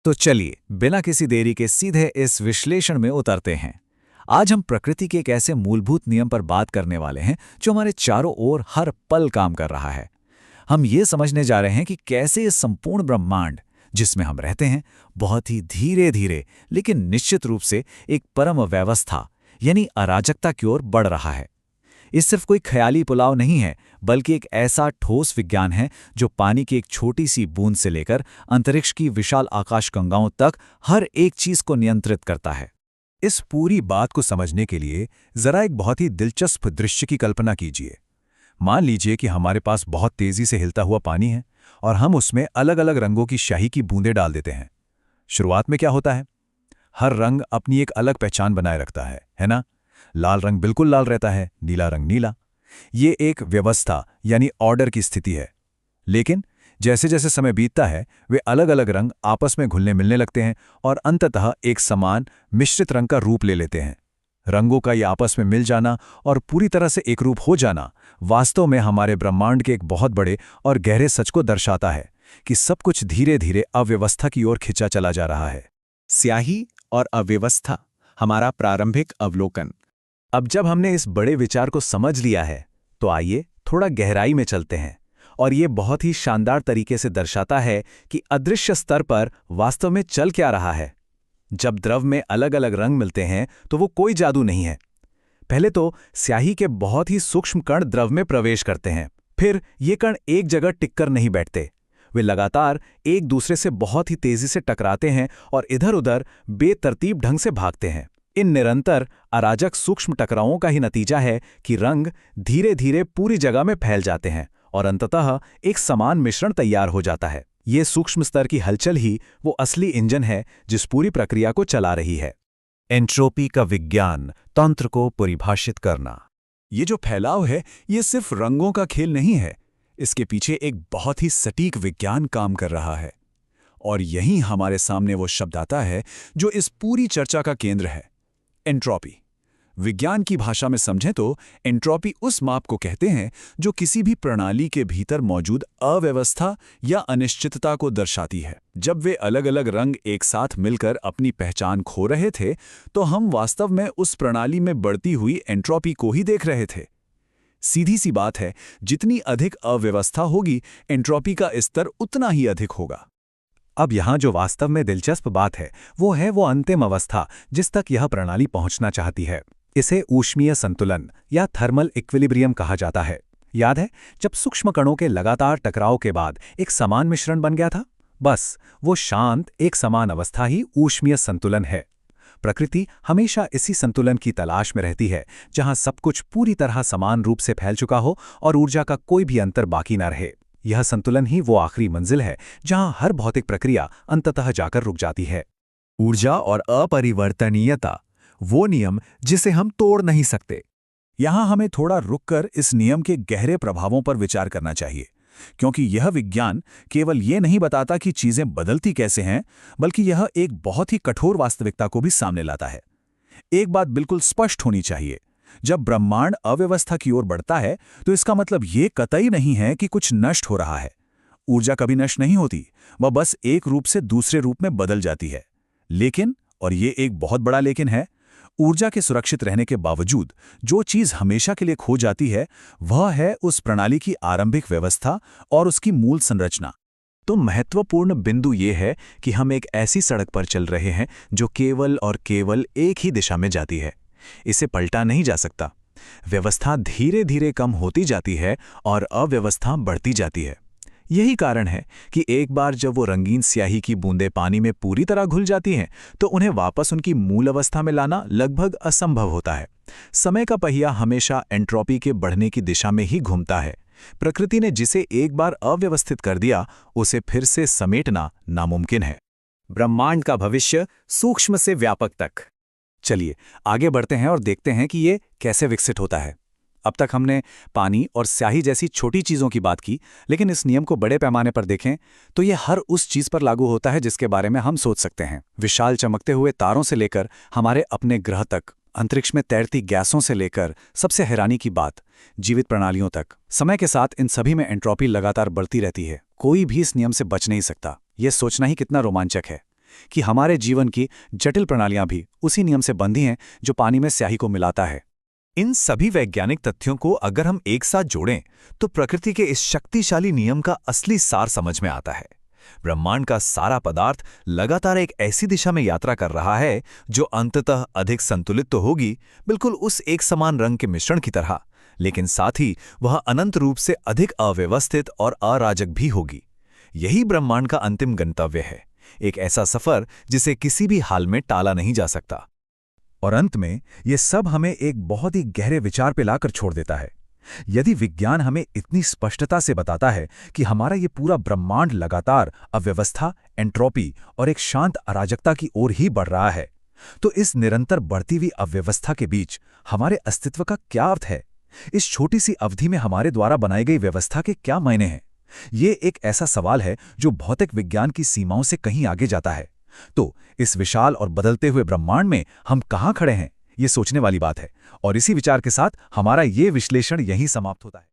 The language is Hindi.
तो चलिए बिना किसी देरी के सीधे इस विश्लेषण में उतरते हैं। आज हम प्रकृति के एक ऐसे मूलभूत नियम पर बात करने वाले हैं जो हमारे चारों ओर हर पल काम कर रहा है। हम ये समझने जा रहे हैं कि कैसे ये संपूर्ण ब्रह्मांड जिसमें हम रहते हैं बहुत ही धीरे धीरे लेकिन निश्चित रूप से एक परम व्यवस्था यानी अराजकता की ओर बढ़ रहा है। ये सिर्फ कोई ख्याली पुलाव नहीं है, बल्कि एक ऐसा ठोस विज्ञान है जो पानी की एक छोटी सी बूंद से लेकर अंतरिक्ष की विशाल आकाशगंगाओं तक हर एक चीज को नियंत्रित करता है। इस पूरी बात को समझने के लिए जरा एक बहुत ही दिलचस्प दृश्य की कल्पना कीजिए। मान लीजिए कि हमारे पास बहुत तेजी से हिलता हुआ पानी है और हम उसमें अलग अलग रंगों की स्याही की बूंदें डाल देते हैं। शुरुआत में क्या होता है? हर रंग अपनी एक अलग पहचान बनाए रखता है ना? लाल रंग बिल्कुल लाल रहता है, नीला रंग नीला। ये एक व्यवस्था यानी ऑर्डर की स्थिति है। लेकिन जैसे जैसे समय बीतता है वे अलग अलग रंग आपस में घुलने मिलने लगते हैं और अंततः एक समान मिश्रित रंग का रूप ले लेते हैं। रंगों का ये आपस में मिल जाना और पूरी तरह से एक रूप हो जाना वास्तव में हमारे ब्रह्मांड के एक बहुत बड़े और गहरे सच को दर्शाता है कि सब कुछ धीरे धीरे अव्यवस्था की ओर खिंचा चला जा रहा है। स्याही और अव्यवस्था, हमारा प्रारंभिक अवलोकन। अब जब हमने इस बड़े विचार को समझ लिया है तो आइए थोड़ा गहराई में चलते हैं, और ये बहुत ही शानदार तरीके से दर्शाता है कि अदृश्य स्तर पर वास्तव में चल क्या रहा है। जब द्रव में अलग अलग रंग मिलते हैं तो वो कोई जादू नहीं है। पहले तो स्याही के बहुत ही सूक्ष्म कण द्रव में प्रवेश करते हैं, फिर ये कण एक जगह टिककर नहीं बैठते। वे लगातार एक दूसरे से बहुत ही तेजी से टकराते हैं और इधर उधर बेतरतीब ढंग से भागते हैं। इन निरंतर अराजक सूक्ष्म टकरावों का ही नतीजा है कि रंग धीरे धीरे पूरी जगह में फैल जाते हैं और अंततः एक समान मिश्रण तैयार हो जाता है। ये सूक्ष्म स्तर की हलचल ही वो असली इंजन है जिस पूरी प्रक्रिया को चला रही है। एंट्रोपी का विज्ञान तंत्र को परिभाषित करना। ये जो फैलाव है ये सिर्फ रंगों का खेल नहीं है, इसके पीछे एक बहुत ही सटीक विज्ञान काम कर रहा है। और यहीं हमारे सामने वो शब्द आता है जो इस पूरी चर्चा का केंद्र है, एंट्रोपी। विज्ञान की भाषा में समझें तो एंट्रोपी उस माप को कहते हैं जो किसी भी प्रणाली के भीतर मौजूद अव्यवस्था या अनिश्चितता को दर्शाती है। जब वे अलग अलग रंग एक साथ मिलकर अपनी पहचान खो रहे थे तो हम वास्तव में उस प्रणाली में बढ़ती हुई एंट्रोपी को ही देख रहे थे। सीधी सी बात है, जितनी अधिक अव्यवस्था होगी एंट्रोपी का स्तर उतना ही अधिक होगा। अब यहाँ जो वास्तव में दिलचस्प बात है वो है वो अंतिम अवस्था जिस तक यह प्रणाली पहुँचना चाहती है। इसे ऊष्मीय संतुलन या थर्मल इक्विलिब्रियम कहा जाता है। याद है जब सूक्ष्म कणों के लगातार टकराव के बाद एक समान मिश्रण बन गया था? बस वो शांत एक समान अवस्था ही ऊष्मीय संतुलन है। प्रकृति हमेशा इसी संतुलन की तलाश में रहती है जहां सब कुछ पूरी तरह समान रूप से फैल चुका हो और ऊर्जा का कोई भी अंतर बाकी न रहे। यह संतुलन ही वो आखिरी मंजिल है जहां हर भौतिक प्रक्रिया अंततः जाकर रुक जाती है। ऊर्जा और अपरिवर्तनीयता, वो नियम जिसे हम तोड़ नहीं सकते। यहां हमें थोड़ा रुककर इस नियम के गहरे प्रभावों पर विचार करना चाहिए, क्योंकि यह विज्ञान केवल ये नहीं बताता कि चीजें बदलती कैसे हैं, बल्कि यह एक बहुत ही कठोर वास्तविकता को भी सामने लाता है। एक बात बिल्कुल स्पष्ट होनी चाहिए, जब ब्रह्मांड अव्यवस्था की ओर बढ़ता है तो इसका मतलब ये कतई नहीं है कि कुछ नष्ट हो रहा है। ऊर्जा कभी नष्ट नहीं होती, वह बस एक रूप से दूसरे रूप में बदल जाती है। लेकिन, और ये एक बहुत बड़ा लेकिन है, ऊर्जा के सुरक्षित रहने के बावजूद जो चीज हमेशा के लिए खो जाती है वह है उस प्रणाली की आरंभिक व्यवस्था और उसकी मूल संरचना। तो महत्वपूर्ण बिंदु ये है कि हम एक ऐसी सड़क पर चल रहे हैं जो केवल और केवल एक ही दिशा में जाती है। इसे पलटा नहीं जा सकता। व्यवस्था धीरे धीरे कम होती जाती है और अव्यवस्था बढ़ती जाती है। यही कारण है कि एक बार जब वो रंगीन स्याही की बूंदें पानी में पूरी तरह घुल जाती हैं तो उन्हें वापस उनकी मूल अवस्था में लाना लगभग असंभव होता है। समय का पहिया हमेशा एंट्रोपी के बढ़ने की दिशा में ही घूमता है। प्रकृति ने जिसे एक बार अव्यवस्थित कर दिया उसे फिर से समेटना नामुमकिन है। ब्रह्मांड का भविष्य सूक्ष्म से व्यापक तक। चलिए आगे बढ़ते हैं और देखते हैं कि ये कैसे विकसित होता है। अब तक हमने पानी और स्याही जैसी छोटी चीज़ों की बात की, लेकिन इस नियम को बड़े पैमाने पर देखें तो ये हर उस चीज़ पर लागू होता है जिसके बारे में हम सोच सकते हैं। विशाल चमकते हुए तारों से लेकर हमारे अपने ग्रह तक, अंतरिक्ष में तैरती गैसों से लेकर सबसे हैरानी की बात जीवित प्रणालियों तक। समय के साथ इन सभी में एंट्रोपी लगातार बढ़ती रहती है। कोई भी इस नियम से बच नहीं सकता। यह सोचना ही कितना रोमांचक है। कि हमारे जीवन की जटिल प्रणालियां भी उसी नियम से बंधी हैं जो पानी में स्याही को मिलाता है। इन सभी वैज्ञानिक तथ्यों को अगर हम एक साथ जोड़ें तो प्रकृति के इस शक्तिशाली नियम का असली सार समझ में आता है। ब्रह्मांड का सारा पदार्थ लगातार एक ऐसी दिशा में यात्रा कर रहा है जो अंततः अधिक संतुलित तो होगी, बिल्कुल उस एक समान रंग के मिश्रण की तरह, लेकिन साथ ही वह अनंत रूप से अधिक अव्यवस्थित और अराजक भी होगी। यही ब्रह्मांड का अंतिम गंतव्य है, एक ऐसा सफर जिसे किसी भी हाल में टाला नहीं जा सकता। और अंत में ये सब हमें एक बहुत ही गहरे विचार पे लाकर छोड़ देता है। यदि विज्ञान हमें इतनी स्पष्टता से बताता है कि हमारा ये पूरा ब्रह्मांड लगातार अव्यवस्था, एंट्रोपी और एक शांत अराजकता की ओर ही बढ़ रहा है, तो इस निरंतर बढ़ती हुई अव्यवस्था के बीच हमारे अस्तित्व का क्या अर्थ है? इस छोटी सी अवधि में हमारे द्वारा बनाई गई व्यवस्था के क्या मायने हैं? ये एक ऐसा सवाल है जो भौतिक विज्ञान की सीमाओं से कहीं आगे जाता है। तो इस विशाल और बदलते हुए ब्रह्मांड में हम कहाँ खड़े हैं, ये सोचने वाली बात है। और इसी विचार के साथ हमारा ये विश्लेषण यहीं समाप्त होता है।